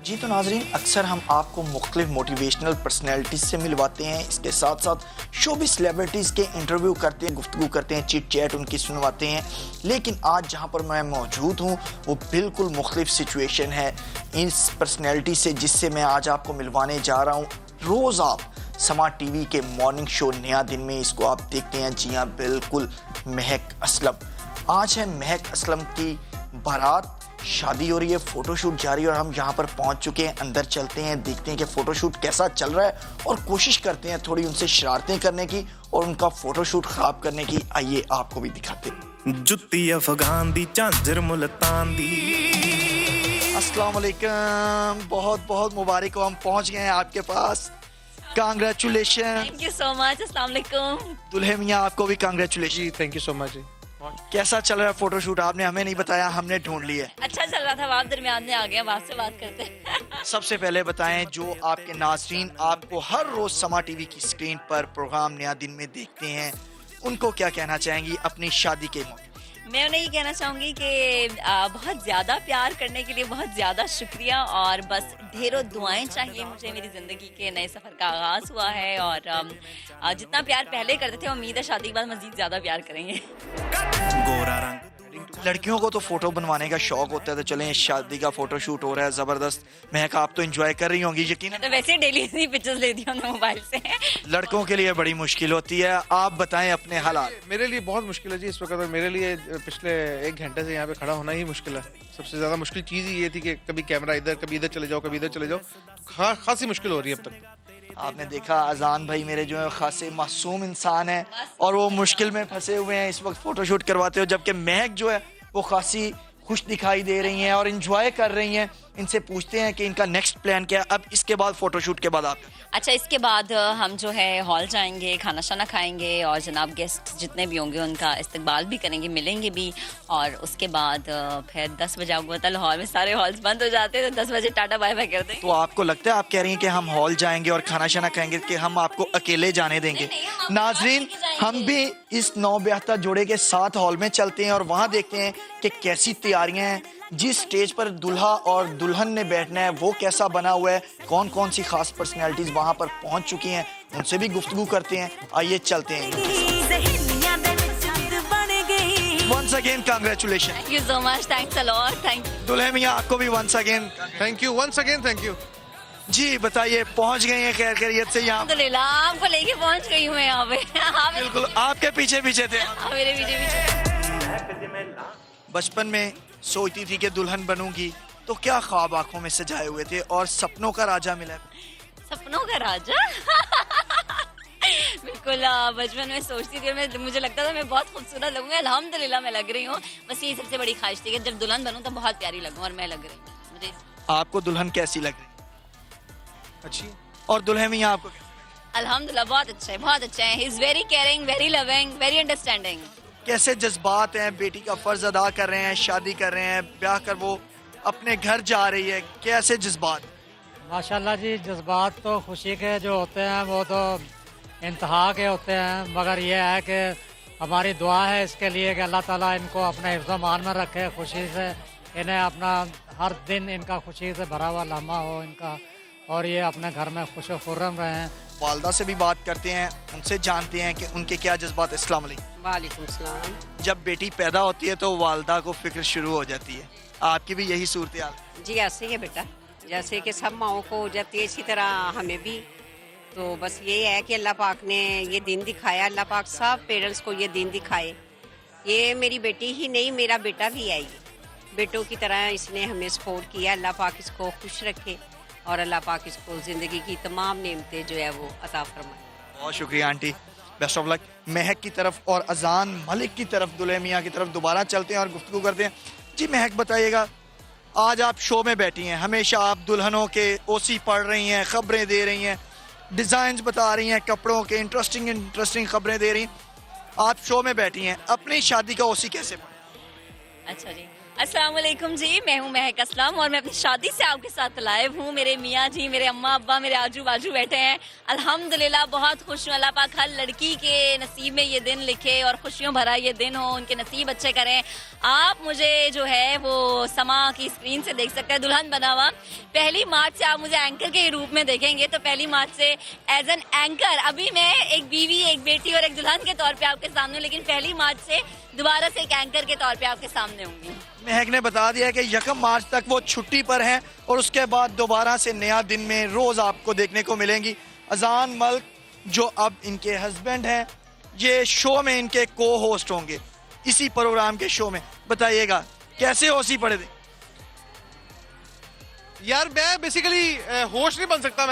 जी तो नाजरीन, अक्सर हम आपको मुख्तलिफ मोटिवेशनल पर्सनैलिटीज़ से मिलवाते हैं। इसके साथ साथ शोबी सेलिब्रिटीज़ के इंटरव्यू करते हैं, गुफ्तगू करते हैं, चिट चैट उनकी सुनवाते हैं। लेकिन आज जहां पर मैं मौजूद हूं वो बिल्कुल मुख्तलिफ सिचुएशन है इस पर्सनैलिटी से जिससे मैं आज आपको मिलवाने जा रहा हूं। रोज़ आप समा टीवी के मॉर्निंग शो नया दिन में इसको आप देखते हैं। जी हाँ, बिल्कुल, महक असलम। आज है महक असलम की बारात, शादी हो रही है, फोटोशूट जारी है और हम यहाँ पर पहुँच चुके हैं। अंदर चलते हैं, देखते हैं कि फोटोशूट कैसा चल रहा है और कोशिश करते हैं थोड़ी उनसे शरारतें करने की और उनका फोटोशूट खराब करने की। आइए आपको भी दिखाते हैं। जुत्ती अफगान दी, झांझर मुल्तान दी। अस्सलाम वालेकुम, बहुत बहुत मुबारक हो, हम पहुँच गए हैं आपके पास। Congratulation. Thank you so much. अस्सलाम वालेकुम। दुल्हे मियाँ, आपको भी congratulation. Thank you so much जी। कैसा चल रहा है फोटोशूट? आपने हमें नहीं बताया, हमने ढूंढ लिया है। अच्छा चल रहा था, आप दरमियान में आ गया, बात से बात करते हैं। सबसे पहले बताएं, जो आपके नाज़रीन आपको हर रोज समा टीवी की स्क्रीन पर प्रोग्राम नया दिन में देखते हैं, उनको क्या कहना चाहेंगी अपनी शादी के मौके? मैं उन्हें ये कहना चाहूँगी कि बहुत ज़्यादा प्यार करने के लिए बहुत ज़्यादा शुक्रिया और बस ढेरों दुआएं चाहिए मुझे। मेरी ज़िंदगी के नए सफ़र का आगाज़ हुआ है और जितना प्यार पहले करते थे, उम्मीद है शादी के बाद मज़ीद ज़्यादा प्यार करेंगे। गोरा रंग लड़कियों को तो फोटो बनवाने का शौक होता है, तो चलें शादी का फोटो शूट हो रहा है, जबरदस्त। महक, आप तो एंजॉय कर रही होंगी यकीनन। तो वैसे डेली इतनी पिक्चर्स लेती हूँ मोबाइल से। लड़कों के लिए बड़ी मुश्किल होती है, आप बताएं अपने हालात। मेरे लिए बहुत मुश्किल है जी इस वक्त। मेरे लिए पिछले 1 घंटे से यहाँ पे खड़ा होना ही मुश्किल है। सबसे ज्यादा मुश्किल चीज ही ये थी कि कभी कैमरा इधर, कभी इधर चले जाओ, कभी इधर चले जाओ। खासी मुश्किल हो रही है अब तक। आपने देखा अजान भाई मेरे जो है खासे मासूम इंसान है और वो मुश्किल में फंसे हुए हैं इस वक्त फोटोशूट करवाते हो, जबकि महक जो है वो खासी खुश दिखाई दे रही हैं और एंजॉय कर रही हैं। इनसे पूछते हैं कि इनका नेक्स्ट प्लान क्या है अब इसके बाद, फोटोशूट के बाद। आप अच्छा, इसके बाद हम जो है हॉल जाएंगे, खाना शाना खाएंगे और जनाब गेस्ट जितने भी होंगे उनका इस्तकबाल भी करेंगे, मिलेंगे भी। और उसके बाद फिर 10 बजे आपको पता लाहौर में सारे हॉल्स बंद हो जाते हैं, तो 10 बजे टाटा बाय बाय कर देंगे। तो आपको लगता है, आप कह रही हैं कि हम हॉल जाएंगे और खाना शाना खाएंगे, कि हम आपको अकेले जाने देंगे? हम नाजरीन, साथ में हम भी इस नौब्याहता जोड़े के साथ हॉल में चलते हैं और वहाँ देखते हैं कि कैसी तैयारियां हैं, जिस स्टेज पर दुल्हा और दुल्हन ने बैठना है वो कैसा बना हुआ है, कौन कौन सी खास पर्सनैलिटीज वहाँ पर पहुँच चुकी हैं, उनसे भी गुफ्तगू करते हैं। आइए चलते हैं। Once again congratulation. Thank you so much, thanks a lot, thank you. दुल्हे मियाँ, आपको भी once again thank you, once again thank you. जी बताइए, पहुँच गए हैं खैर खैरियत से यहाँ? अल्हम्दुलिल्लाह, आपको लेके पहुंच गई हूँ मैं यहाँ पे। आप बिल्कुल आपके पीछे पीछे थे। मेरे पीछे पीछे। बचपन में सोचती थी कि दुल्हन बनूंगी, तो क्या ख्वाब आंखों में सजाए हुए थे और सपनों का राजा मिला? सपनों का राजा। बिल्कुल, बचपन में सोचती थी और मुझे लगता था मैं बहुत खूबसूरत लगूंगी। अल्हम्दुलिल्लाह मैं लग रही हूँ। बस ये सबसे बड़ी ख्वाहिश थी कि जब दुल्हन बनूं तो बहुत प्यारी लगूं, और मैं लग रही हूँ। मुझे आपको दुल्हन कैसी लग रही? अच्छी। और दुल्हे मियाँ आपको? अल्हम्दुलिल्लाह बहुत अच्छे हैं, बहुत अच्छे हैं। He is very caring, very loving, very understanding. कैसे जज्बात हैं? बेटी का फर्ज अदा कर रहे हैं, शादी कर रहे हैं, ब्याह कर वो अपने घर जा रही है, कैसे जज्बात? माशाल्लाह जी, जज्बात तो खुशी के जो होते हैं वो तो इंतहा के होते हैं, मगर ये है कि हमारी दुआ है इसके लिए कि अल्लाह ताला इनको अपने हिफ्ज़ मान में रखे, खुशी से इन्हें अपना हर दिन इनका खुशी से भरा हुआ लम्हा हो इनका, और ये अपने घर में खुश खुर्रम रहें। वालदा से भी बात करते हैं, उनसे जानते हैं कि उनके क्या जज्बात। अस्सलाम वालेकुम। वालेकुम सलाम। जब बेटी पैदा होती है तो वालदा को फिक्र शुरू हो जाती है, आपकी भी यही सूरत हाल? जी ऐसे ही है बेटा, जैसे कि सब माओं को हो जाती है इसी तरह हमें भी। तो बस ये है कि अल्लाह पाक ने ये दिन दिखाया, अल्लाह पाक सब पेरेंट्स को ये दिन दिखाए। ये मेरी बेटी ही नहीं, मेरा बेटा भी है। ये बेटों की तरह इसने हमें सपोर्ट किया। अल्लाह पाक इसको खुश रखे और अल्लाह पाक इसको ज़िंदगी की तमाम नेमतें जो है वो अता फरमाए। बहुत शुक्रिया आंटी, बेस्ट ऑफ लक। महक की तरफ और अजान मलिक की तरफ, दुल्हे मियाँ की तरफ दोबारा चलते हैं और गुफ्तगू करते हैं। जी महक बताइएगा, आज आप शो में बैठी हैं, हमेशा आप दुल्हनों के ओसी पढ़ रही हैं, खबरें दे रही हैं, डिज़ाइंस बता रही हैं कपड़ों के, इंटरेस्टिंग खबरें दे रही हैं। आप शो में बैठी हैं, अपनी शादी का ओसी कैसे पढ़ें? अच्छा जी, अस्सलाम वालेकुम जी, मैं हूं महक असलम और मैं अपनी शादी से आपके साथ लाइव हूं। मेरे मियाँ जी, मेरे अम्मा अब्बा मेरे आजू बाजू बैठे हैं। अल्हम्दुलिल्लाह बहुत खुश हूँ। अल्लाह पाक हर लड़की के नसीब में ये दिन लिखे और खुशियों भरा ये दिन हो, उनके नसीब अच्छे करें। आप मुझे जो है वो समा की स्क्रीन से देख सकते हैं दुल्हन बना हुआ। 1 मार्च से आप मुझे एंकर के रूप में देखेंगे, तो 1 मार्च से एज एन एंकर, अभी मैं एक बीवी, एक बेटी और एक दुल्हन के तौर पे आपके सामने हूं, लेकिन 1 मार्च से दोबारा से एक एंकर के तौर पे आपके सामने होंगी। महक ने बता दिया कि 1 मार्च तक वो छुट्टी पर हैं और उसके बाद दोबारा से नया दिन में रोज आपको देखने को मिलेंगी। अजान मलिक जो अब इनके हस्बैंड हैं, ये शो में इनके को होस्ट होंगे, इसी प्रोग्राम के शो में। बताइएगा कैसे होशी पड़े थे? यार मैं बेसिकली होस्ट नहीं बन सकता,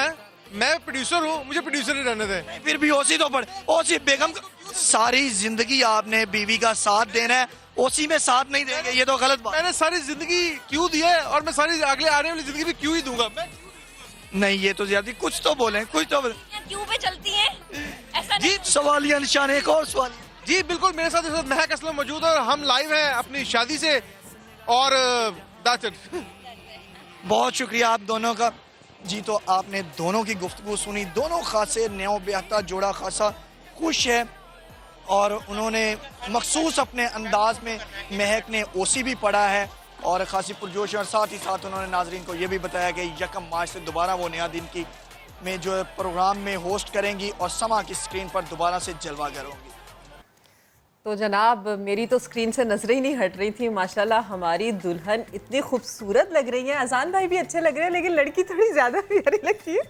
मैं प्रोड्यूसर हूँ, मुझे प्रोड्यूसर ही रहने दे। फिर भी ओसी तो पड़े। ओसी बेगम सारी जिंदगी आपने बीवी का साथ देना है, ओसी में साथ नहीं देंगे, ये तो गलत बात। मैंने सारी जिंदगी क्यों दी है और मैं सारी आगे आने वाली जिंदगी भी क्यों ही दूंगा मैं। नहीं, ये तो ज्यादा, कुछ तो बोले, कुछ तो बोले। क्यों पे चलती हैं? ऐसा जी नहीं। सवालिया निशान, एक और सवाल। जी बिल्कुल, मेरे साथ इस वक्त महक असलम मौजूद है और हम लाइव हैं अपनी शादी से। और that's it। बहुत शुक्रिया आप दोनों का। जी तो आपने दोनों की गुफ्तगू सुनी, दोनों खासे न्यो ब्याहता जोड़ा खासा खुश है और उन्होंने मखसूस अपने अंदाज में महक ने ओसी भी पढ़ा है और खासी पुरजोश है। और साथ ही साथ उन्होंने नाजरीन को यह भी बताया कि 1 मार्च से दोबारा वो नया दिन की में जो है प्रोग्राम में होस्ट करेंगी और समा की स्क्रीन पर दोबारा से जलवागर होंगी। तो जनाब मेरी तो स्क्रीन से नजरें ही नहीं हट रही थी। माशाल्लाह हमारी दुल्हन इतनी खूबसूरत लग रही है, अजान भाई भी अच्छे लग रहे हैं, लेकिन लड़की थोड़ी ज़्यादा प्यारी लगती है।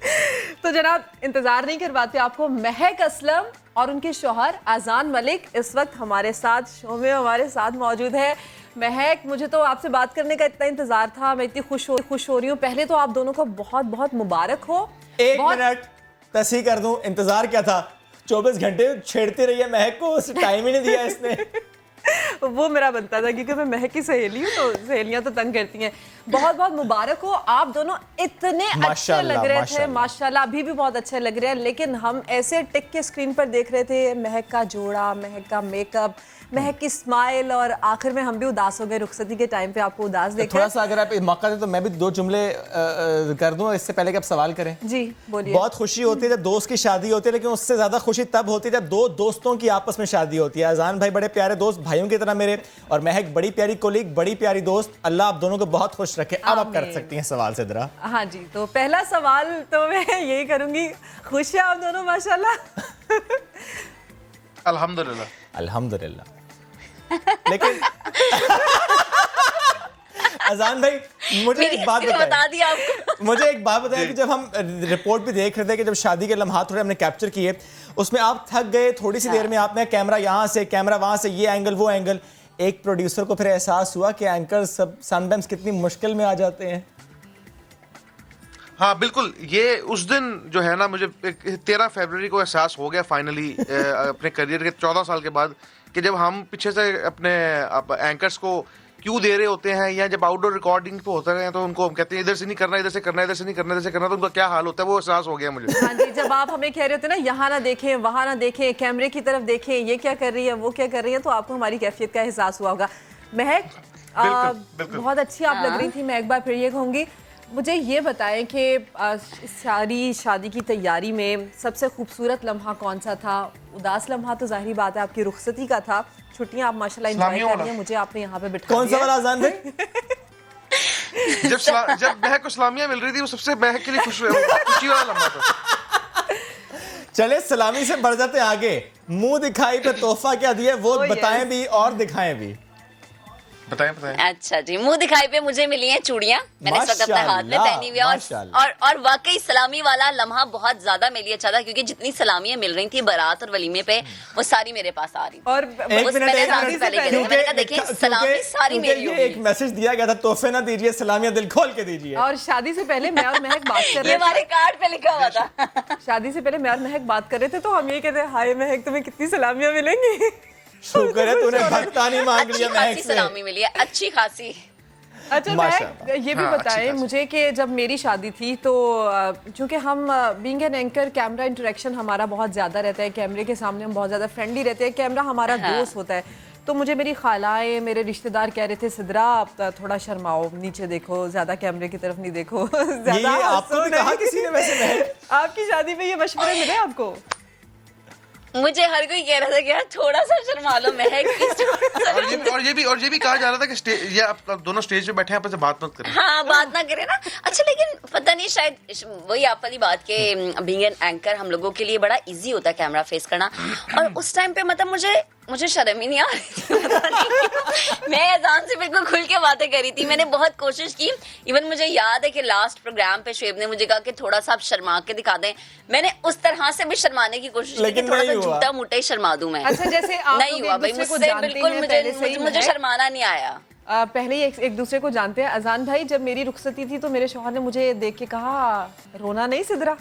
तो जनाब इंतज़ार नहीं करवाते आपको, महक असलम और उनके शौहर अजान मलिक इस वक्त हमारे साथ शो में हमारे साथ मौजूद है। महक, मुझे तो आपसे बात करने का इतना इंतज़ार था, मैं इतनी खुश हो रही हूँ। पहले तो आप दोनों को बहुत बहुत मुबारक हो। एक मिनट तस्हीह कर दूं, इंतजार क्या था? 24 घंटे छेड़ती रही है महक को, उस टाइम ही नहीं दिया इसने। वो मेरा बनता था क्योंकि मैं महक की सहेली हूँ, तो सहेलियां तो तंग करती हैं। बहुत बहुत मुबारक हो, आप दोनों इतने अच्छे लग रहे थे माशाल्लाह, अभी भी बहुत अच्छे लग रहे हैं। लेकिन हम ऐसे टिक के स्क्रीन पर देख रहे थे महक का जोड़ा, महक का मेकअप, महक की स्माइल, और आखिर में हम भी उदास हो गए रुखसती के टाइम पे आपको उदास देख। थोड़ा सा अगर आप मौका दें तो मैं भी 2 जुमले कर दूं इससे पहले कि आप सवाल करें। जी बोलिए। बहुत खुशी होती है जब दोस्त की शादी होती है, लेकिन उससे ज्यादा खुशी तब होती है जब 2 दोस्तों की आपस में शादी होती है। अजान भाई बड़े प्यारे दोस्त, भाइयों की तरह मेरे, और महक बड़ी प्यारी कोलीग, बड़ी प्यारी दोस्त। अल्लाह आप दोनों को बहुत खुश रखे। अब आप कर सकती हैं सवाल से जरा। हाँ जी, तो पहला सवाल तो मैं यही करूंगी, खुश है आप दोनों माशाल्लाह? अल्हम्दुलिल्लाह। अल्हम्दुलिल्लाह। लेकिन अजान भाई मुझे एक बात बता दिया आपको। मुझे एक बात बताया कि जब हम रिपोर्ट भी देख रहे थे कि जब शादी के लम्हात थोड़े हमने कैप्चर किए, उसमें आप थक गए थोड़ी सी देर में, आपने कैमरा यहाँ से कैमरा वहां से, ये एंगल वो एंगल। एक प्रोड्यूसर को फिर एहसास हुआ कि एंकर सब समटाइम्स कितनी मुश्किल में आ जाते हैं। हाँ बिल्कुल, ये उस दिन जो है ना, मुझे 13 फरवरी को एहसास हो गया फाइनली अपने करियर के 14 साल के बाद, कि जब हम पीछे से अपने एंकर्स को क्यों दे रहे होते हैं, या जब आउटडोर रिकॉर्डिंग पे होते हैं तो उनको हम कहते हैं इधर से नहीं करना, इधर से करना, इधर से नहीं करना, इधर से करना, तो उनका क्या हाल होता है वो एहसास हो गया मुझे। हाँ जी, जब आप हमें कह रहे होते ना यहाँ ना देखें, वहाँ ना देखें, कैमरे की तरफ देखें, ये क्या कर रही है, वो क्या कर रही है, तो आपको हमारी कैफियत का एहसास हुआ होगा। महक बहुत अच्छी आप लग रही थी। मैं एक बार फिर ये कहूँगी, मुझे ये बताएं कि सारी शादी की तैयारी में सबसे खूबसूरत लम्हा कौन सा था? उदास लम्हा तो जाहिर बात है आपकी रुखसती का था। छुट्टियां आप माशाल्लाह एंजॉय कर रही हैं, मुझे आपने यहाँ पे बिठा कौन सा दिया। वाला अजान भाई? जब महक को सलामियां मिल रही थी, वो सबसे महक के लिए खुशी वाला लम्हा था। चले सलामी से बढ़ जाते आगे। मुंह दिखाई पे तोहफा क्या दिया वो बताएं भी और दिखाएं भी। बताएं। अच्छा जी, मुंह दिखाई पे मुझे मिली हैं चूड़ियां, मैंने इस वक्त अपने हाथ में पहनी हुई है। और वाकई सलामी वाला लम्हा बहुत ज्यादा मेरे लिए अच्छा था, क्योंकि जितनी सलामियां मिल रही थी बारात और वलीमे पे, वो सारी मेरे पास आ रही। और देखिए सलामी सारी मेरी होगी। एक मैसेज दिया गया था, तोहफे ना दीजिए, सलामियां दिल खोल के दीजिए। और शादी से पहले मैं और महक बात कर रहे थे, हमारे कार्ड पे लिखा हुआ था। शादी से पहले मैं और महक बात कर रहे थे, तो हम ये कहते, हाय महक तुम्हें कितनी सलामियां मिलेंगी। शुक्र है तूने भक्ता नहीं मांग लिया महक से। सलामी मिली है अच्छी खासी। अच्छा महक, ये भी बताएं मुझे कि जब मेरी शादी थी तो चूंकि हम being an anchor, camera interaction हमारा बहुत ज़्यादा रहता है, कैमरे के सामने हम बहुत ज़्यादा फ्रेंडली रहते हैं, कैमरा हमारा दोस्त होता है। तो मुझे मेरी खालाएं, मेरे रिश्तेदार कह रहे थे सिद्रा आप थोड़ा शर्माओ, नीचे देखो, ज्यादा कैमरे की तरफ नहीं देखो। ज्यादा ये आपको भी कहा किसी ने वैसे? मैं आपकी शादी में ये मशवरे मिले आपको? मुझे हर कोई कह रहा था कि यार थोड़ा सा शर्मा लो महक। और ये भी कहा जा रहा था कि ये आप दोनों स्टेज पे बैठे हैं, आपस में बात मत करें। हाँ, बात ना करें ना। अच्छा, लेकिन पता नहीं, शायद वही आप वाली बात के बीइंग एन एंकर हम लोगों के लिए बड़ा इजी होता है कैमरा फेस करना, और उस टाइम पे मतलब मुझे शर्म ही नहीं आ रही थी। मैं अजान से बिल्कुल खुल के बातें करी थी, मैंने बहुत कोशिश की। इवन मुझे याद है कि लास्ट प्रोग्राम पे शुएब ने मुझे कहा कि थोड़ा सा आप शर्मा के दिखा दें। मैंने उस तरह से भी शर्माने की कोशिश की कि थोड़ा सा झूठा मूठा ही शर्मा दूं मैं। अच्छा, जैसे आप नहीं हुआ भाई मुझसे, बिल्कुल मुझे शर्माना नहीं आया। पहले ही एक दूसरे को जानते हैं। अजान भाई, जब मेरी रुखसती थी तो मेरे शौहर ने मुझे देख के कहा रोना नहीं सिद्रा,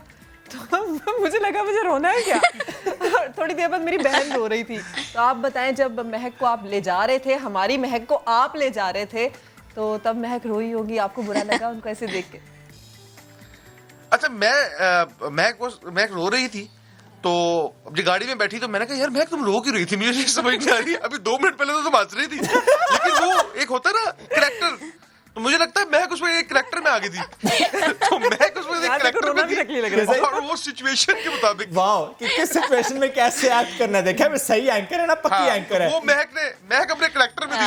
तो मुझे लगा मुझे रोना है क्या। थोड़ी देर बाद मेरी बहन रो रही थी। तो आप बताएं, जब महक को आप ले जा रहे थे, हमारी महक को आप ले जा रहे थे, तो तब महक रोई होगी, आपको बुरा लगा उनको ऐसे देख के? अच्छा, महक रो रही थी, तो अपनी गाड़ी में बैठी, तो मैंने कहा यार महक तुम रो क्यों रही थी, मुझे समझ नहीं आ रही। अभी 2 मिनट पहले तो तुम हंस रही थी, लेकिन वो एक होता है ना करैक्टर, तो मुझे लगता है महक उसमें एक करैक्टर में आ गई थी। तो महक उसमें एक करैक्टर में थी, और वो सिचुएशन के मुताबिक। वाह, कि किस सिचुएशन में कैसे एक्ट करना है। देखा, सही एंकर है ना, पक्की एंकर है वो। महक अपने करैक्टर में थी।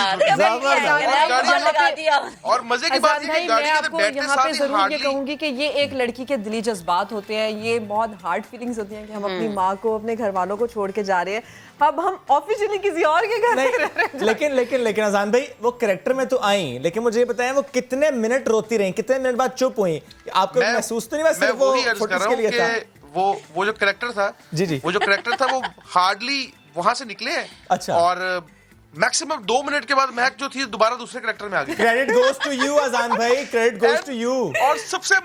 और मजे की बात है कि गाड़ी के अंदर बैठते यहाँ पे साथ जरूर ये कहूंगी कि ये एक लड़की के दिली जज्बात होते हैं, ये बहुत हार्ड फीलिंग्स होती हैं कि हम अपनी माँ को, अपने घर वालों को छोड़ के जा रहे हैं, अब हम ऑफिशियली किसी और के घर में रह रहे हैं। लेकिन अजान भाई, वो करैक्टर में तो आई, लेकिन मुझे ये बताएं वो कितने मिनट रोती रही, कितने मिनट बाद चुप हुई? आपको महसूस तो नहीं हुआ सिर्फ वो फोटोज के लिए था? वो जो करैक्टर था, जी, वो जो करैक्टर था, वो हार्डली वहां से निकले हैं। अच्छा। और मैक्सिमम 2 मिनट के बाद महक जो थी दोबारा दूसरे करैक्टर में आ गई। क्रेडिट गोज टू यू अजान भाई, क्रेडिट गोज टू यू। और सबसे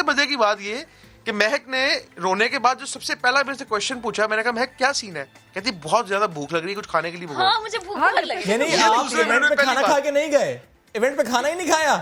मजे की बात ये कि महक ने रोने के बाद जो सबसे पहला मेरे से क्वेश्चन पूछा, मैंने कहा महक क्या सीन है? कहती बहुत ज्यादा भूख लग रही है, कुछ खाने के लिए हाँ, मुझे भूख बहुत लगी। यानी आप इवेंट पे खाना खा के नहीं गए? इवेंट पे खाना ही नहीं खाया?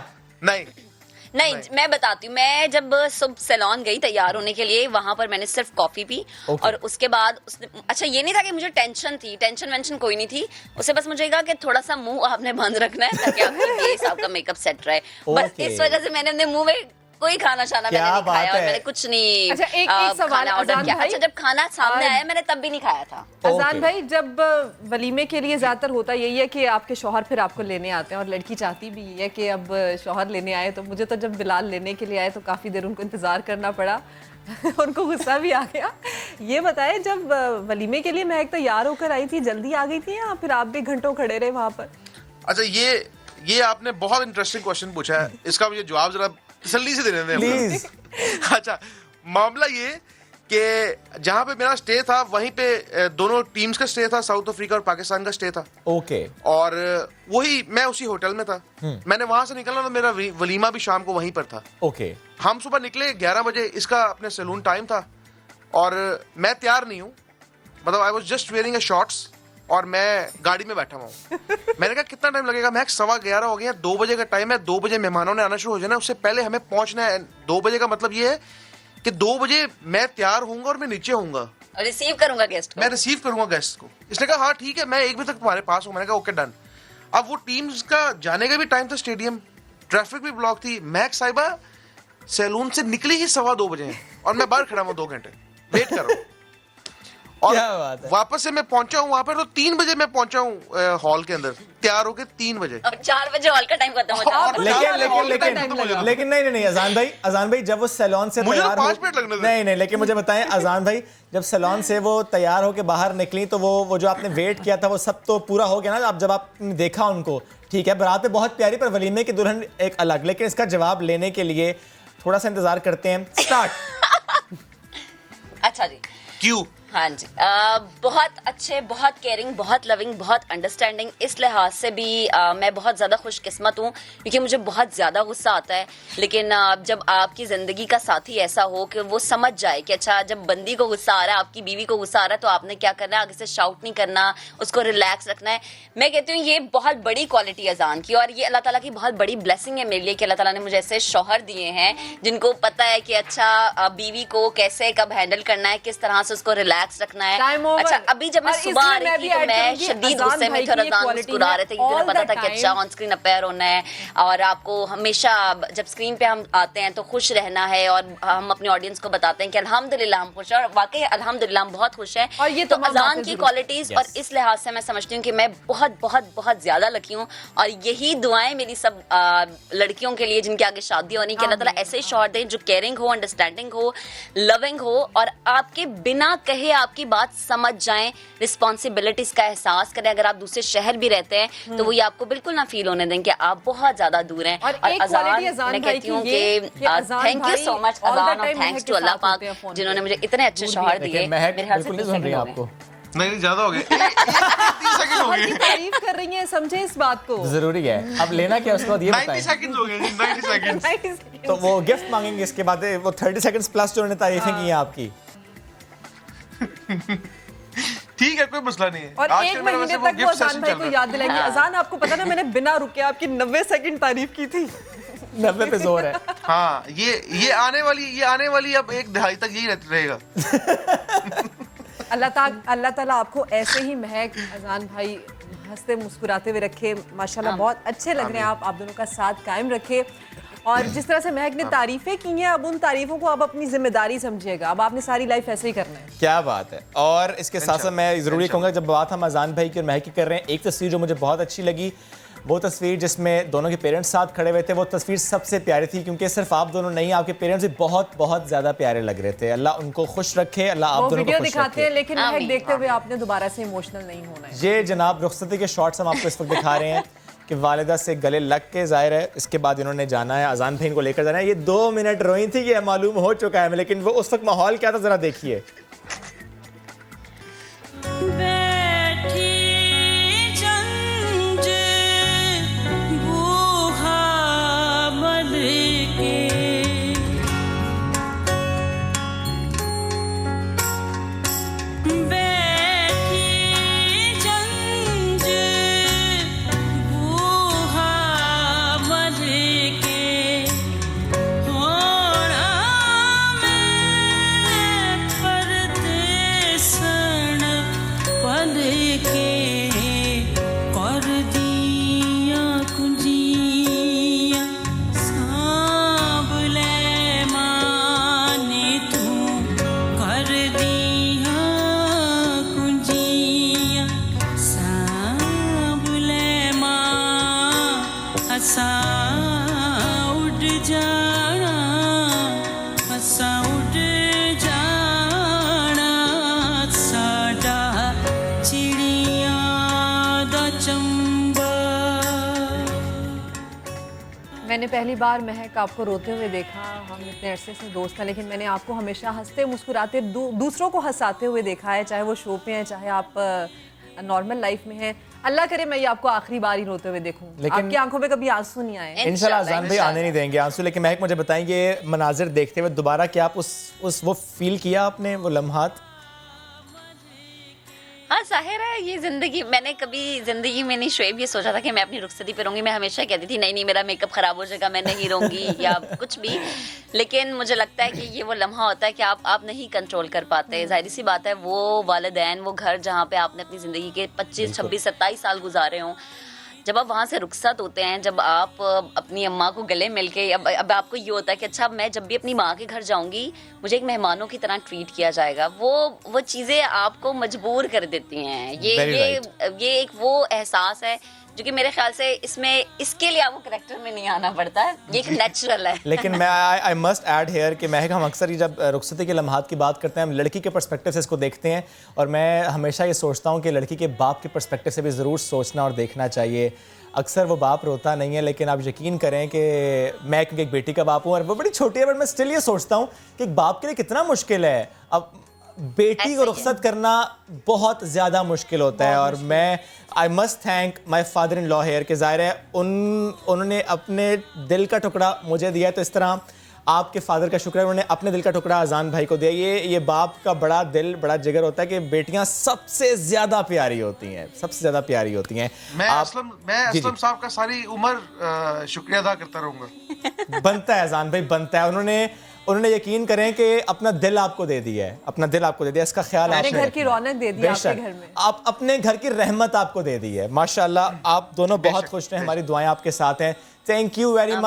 नहीं, मैं बताती हूँ। मैं जब सुबह सैलून गई तैयार होने के लिए, वहां पर मैंने सिर्फ कॉफी पी। और उसके बाद उसने, अच्छा ये नहीं था कि मुझे टेंशन थी, टेंशन वेंशन कोई नहीं थी। उसे बस मुझे कहा कि थोड़ा सा मुंह आपने बंद रखना है ताकि आपकी बेस, आपका मेकअप सेट रहे। बस इस वजह से मैंने अपने मुंह में कोई खाना शाना मैंने नहीं खाया, और मैंने कुछ नहीं। अच्छा, एक सवाल ऑर्डर किया। अच्छा, जब खाना सामने आया मैंने तब भी नहीं खाया था। अजान भाई, जब वलीमे के लिए ज्यादातर होता यही है कि आपके शौहर फिर आपको लेने आते हैं, और लड़की चाहती भी है कि अब शौहर लेने आए। तो मुझे तो जब बिलाल लेने के लिए आए तो काफी देर उनको इंतजार करना पड़ा। उनको गुस्सा भी आ गया। ये बताए, जब वलीमे के लिए महक तैयार होकर आई थी, जल्दी आ गई थी या फिर आप भी घंटों खड़े रहे वहां पर? अच्छा, ये आपने बहुत इंटरेस्टिंग क्वेश्चन पूछा है, इसका मुझे जवाब जरा तसल्ली से देने दें प्लीज। अच्छा, मामला ये कि जहां पे मेरा स्टे था, वहीं पे दोनों टीम्स का स्टे था, साउथ अफ्रीका और पाकिस्तान का स्टे था। ओके। और वही मैं उसी होटल में था। मैंने वहां से निकलना तो मेरा वलीमा भी शाम को वहीं पर था। ओके। हम सुबह निकले 11 बजे, इसका अपने सैलून टाइम था, और मैं तैयार नहीं हूँ, मतलब I was just wearing a shorts, और मैं गाड़ी में बैठा हुआ हूँ। मैंने कहा कितना टाइम लगेगा? मैं 11:15 हो गया, 2 बजे का टाइम है, 2 बजे मेहमानों ने आना शुरू हो जाना, उससे पहले हमें पहुंचना है। 2 बजे का मतलब ये है कि 2 बजे मैं तैयार होऊंगा और मैं नीचे होऊंगा, रिसीव करूंगा गेस्ट को। मैं रिसीव करूंगा गेस्ट को। इसने कहा हाँ ठीक है, मैं 1 बजे तक तुम्हारे पास हूँ। मैंने कहा ओके डन। अब वो टीम्स का जाने का भी टाइम था, स्टेडियम, ट्रैफिक भी ब्लॉक थी। महक साहिबा सैलून से निकली ही 2:15 बजे हैं, और मैं बाहर खड़ा हूँ 2 घंटे वेट कर रहा हूँ। और क्या बात है? वापस से मैं पहुंचा हूँ वहां पर, तो 3 बजे मैं पहुंचा हूँ हॉल के अंदर, तैयार होके 3 बजे। और 4 बजे हॉल का टाइम खत्म हो जाता है। लेकिन नहीं अजान भाई जब वो सैलून से मुझे तैयार 5 मिनट लगने थे। नहीं, लेकिन मुझे बताएं अजान भाई, जब सैलून से वो तैयार होके बाहर निकली, तो वो जो आपने वेट किया था वो सब तो पूरा हो गया ना? अब जब आपने देखा उनको, ठीक है, बारात में बहुत प्यारी, पर वलीमे की दुल्हन एक अलग। लेकिन इसका जवाब लेने के लिए थोड़ा सा इंतजार करते हैं। स्टार्ट। अच्छा जी, क्यों? हाँ जी, बहुत अच्छे, बहुत केयरिंग, बहुत लविंग, बहुत अंडरस्टैंडिंग। इस लिहाज से भी मैं बहुत ज़्यादा खुशकिस्मत हूँ, क्योंकि मुझे बहुत ज़्यादा गुस्सा आता है। लेकिन जब आपकी ज़िंदगी का साथी ऐसा हो कि वो समझ जाए कि अच्छा, जब बंदी को गुस्सा आ रहा है, आपकी बीवी को गुस्सा आ रहा है, तो आपने क्या करना है, आगे से शाउट नहीं करना, उसको रिलैक्स रखना है। मैं कहती हूँ ये बहुत बड़ी क्वालिटी है अजान की, और ये अल्लाह ताला की बहुत बड़ी ब्लेसिंग है मेरे लिए कि अल्लाह ताला ने मुझे ऐसे शौहर दिए हैं जिनको पता है कि अच्छा बीवी को कैसे कब हैंडल करना है, किस तरह से उसको रिलैक्स रिलैक्स रखना है। Time over. अच्छा, अभी जब मैं और सुबह आ इसमें रही मैं थी भी तो add मैं करूंगी, शदीद अजान गुस्से में भाई थी और की ये अजान quality मुस्कुरा है, रहे थे क्योंकि उन्हें all पता the था कि अच्छा time। ऑन स्क्रीन अपेयर होना है और आपको हमेशा जब स्क्रीन पे हम आते हैं तो खुश रहना है और हम अपने ऑडियंस को बताते हैं कि अल्हम्दुलिल्लाह हम खुश हैं, और वाकई अल्हम्दुलिल्लाह हम बहुत खुश हैं। और ये तो तमाम अजान बातें की जरूर। क्वालिटीज और इस लिहाज से मैं समझती हूँ कि मैं बहुत बहुत बहुत ज्यादा लकी हूँ, और यही दुआएं मेरी सब लड़कियों के लिए जिनके आगे शादी होनी, कि अल्लाह ताला ऐसे शौहर दें जो केयरिंग हो, अंडरस्टैंडिंग हो, लविंग हो और आपके बिना कहे आपकी बात समझ जाएं, रिस्पॉन्सिबिलिटीज का एहसास करें। अगर आप दूसरे शहर भी रहते हैं तो वो ये आपको बिल्कुल ना फील होने दें कि आप बहुत ज्यादा दूर हैं। और एक quality अजान मैं भाई कहती हूँ की ये कि अजान थैंक यू भाई सो मच all the अजान, और time थैंक्स महक टू के अल्लाह साथ होते हैं पाक phone जिन्होंने पे। मुझे इतने अच्छे शौहर दिए। देखिए महक मेरे ख्याल से बिल्कुल 30 नहीं सुन रही सेकंड हो आपको। गए। नहीं ज्यादा हो गए 30 सेकंड हो और की गए, तारीफ कर रही हैं, समझे इस बात को। जरूरी है। अब लेना क्या उसके बाद ये 90 बताएं। सेकंड हो गए, 90 सेकंड। 90 seconds। तो वो गिफ्ट मांगेंगे इसके बाद, वो 30 सेकंड्स प्लस जो उन्होंने तारीफें की हैं आपकी। ठीक है, कोई मसला नहीं है। और आजकल एक मेरा महीने वैसे वो तक वो गिफ्ट अजान सेशन भाई चल को रहा है। याद दिलाएंगे। अजान आपको पता ना, मैंने बिना रुके आपकी 90 सेकंड तारीफ की थी। 90 पे जोर है। हाँ, ये आने वाली अब एक दहाई तक यही रहेगा। अल्लाह ताला आपको ऐसे ही महक, अजान भाई हंसते मुस्कुराते हुए रखे। माशाल्लाह बहुत अच्छे लग रहे हैं आप दोनों का साथ कायम रखे। और जिस तरह से महक ने तारीफें की हैं, अब उन तारीफों को आप अपनी जिम्मेदारी समझिएगा। अब आपने सारी लाइफ ऐसे ही करना है। क्या बात है। और इसके साथ साथ मैं ज़रूरी कहूँगा, जब बात हम अजान भाई की और महक की कर रहे हैं, एक तस्वीर जो मुझे बहुत अच्छी लगी, वो तस्वीर जिसमें दोनों के पेरेंट्स साथ खड़े हुए थे, वो तस्वीर सबसे प्यारी थी, क्योंकि सिर्फ आप दोनों नहीं, आपके पेरेंट्स भी बहुत बहुत ज़्यादा प्यारे लग रहे थे। अल्लाह उनको खुश रखे, अल्लाह आप वो दोनों को वीडियो खुश दिखाते हैं, रखे। लेकिन महक आमीन। देखते हुए आपने दोबारा से इमोशनल नहीं होना है। ये जनाब रुखसती के शॉट्स हम आपको इस वक्त दिखा रहे हैं कि वालिदा से गले लग के, ज़ाहिर है इसके बाद इन्होंने जाना है, अजान भाई को लेकर जाना है। ये 2 मिनट रोई थी, ये मालूम हो चुका है, लेकिन वो उस वक्त माहौल क्या था ज़रा देखिए। मैंने पहली बार महक आपको रोते हुए देखा। हम इतने अरसे से दोस्त हैं, लेकिन मैंने आपको हमेशा हंसते मुस्कुराते दूसरों को हंसाते हुए देखा है, चाहे वो शो पे हैं, चाहे आप नॉर्मल लाइफ में हैं। अल्लाह करे मैं ये आपको आखिरी बार ही रोते हुए देखूं, लेकिन आपकी आंखों में कभी आंसू नहीं आए। इंशाल्लाह अजान भाई आने नहीं देंगे आंसू। लेकिन महक मुझे बताएंगे, मनाजिर देखते हुए दोबारा क्या आप उस वो फील किया आपने, वो लम्हात? हाँ, जाहिर है ये ज़िंदगी, मैंने कभी ज़िंदगी में नहीं शोएब ये सोचा था कि मैं अपनी रुखसती पे रहूँगी। मैं हमेशा कहती थी नहीं मेरा मेकअप ख़राब हो जाएगा, मैं नहीं रहूँगी या कुछ भी। लेकिन मुझे लगता है कि ये वो लम्हा होता है कि आप नहीं कंट्रोल कर पाते। जाहिर सी बात है, वो वालिदैन, वो घर जहाँ पे आपने अपनी ज़िंदगी के 25, 26, 27 साल गुजारे हों, जब आप वहाँ से रुखसत होते हैं, जब आप अपनी अम्मा को गले मिल के, अब आपको ये होता है कि अच्छा मैं जब भी अपनी माँ के घर जाऊँगी मुझे एक मेहमानों की तरह ट्रीट किया जाएगा। वो चीज़ें आपको मजबूर कर देती हैं। ये एक वो एहसास है जो कि मेरे ख्याल से इसके लिए आपको करैक्टर में नहीं आना पड़ता है, ये एक नेचुरल है। लेकिन मैं आई मस्ट ऐड हेयर कि महक, हम अक्सर ही जब रुखसती के लम्हात की बात करते हैं, हम लड़की के पर्सपेक्टिव से इसको देखते हैं, और मैं हमेशा ये सोचता हूँ कि लड़की के बाप के पर्सपेक्टिव से भी ज़रूर सोचना और देखना चाहिए। अक्सर वो बाप रोता नहीं है, लेकिन आप यकीन करें कि मैं क्योंकि एक बेटी का बाप हूँ और वो बड़ी छोटी है, बट मैं स्टिल ये सोचता हूँ कि एक बाप के लिए कितना मुश्किल है। अब बेटी को रुखसत करना बहुत ज़्यादा मुश्किल होता है, और मैं I must thank my father in law here के, ज़ाहिर है उन्होंने अपने दिल का टुकड़ा मुझे दिया, तो इस तरह आपके फादर का शुक्र है उन्होंने अपने दिल का टुकड़ा अजान भाई को दिया। ये बाप का बड़ा दिल, बड़ा जिगर होता है कि बेटियां सबसे ज़्यादा प्यारी होती हैं, सबसे ज़्यादा प्यारी होती हैं। मैं असलम साहब का सारी उम्र शुक्रिया अदा करता रहूँगा। बनता है अजान भाई, बनता है। उन्होंने उन्होंने यकीन करें कि अपना दिल आपको दे दिया है, अपना दिल आपको दे दिया, इसका ख्याल अपने आपने घर की रखना है। रौनक दे दी आपके बेशक। घर में। आप अपने घर की रहमत आपको दे दी है माशाल्लाह। आप दोनों बहुत खुश हैं, हमारी दुआएं आपके साथ हैं। Thank you very much.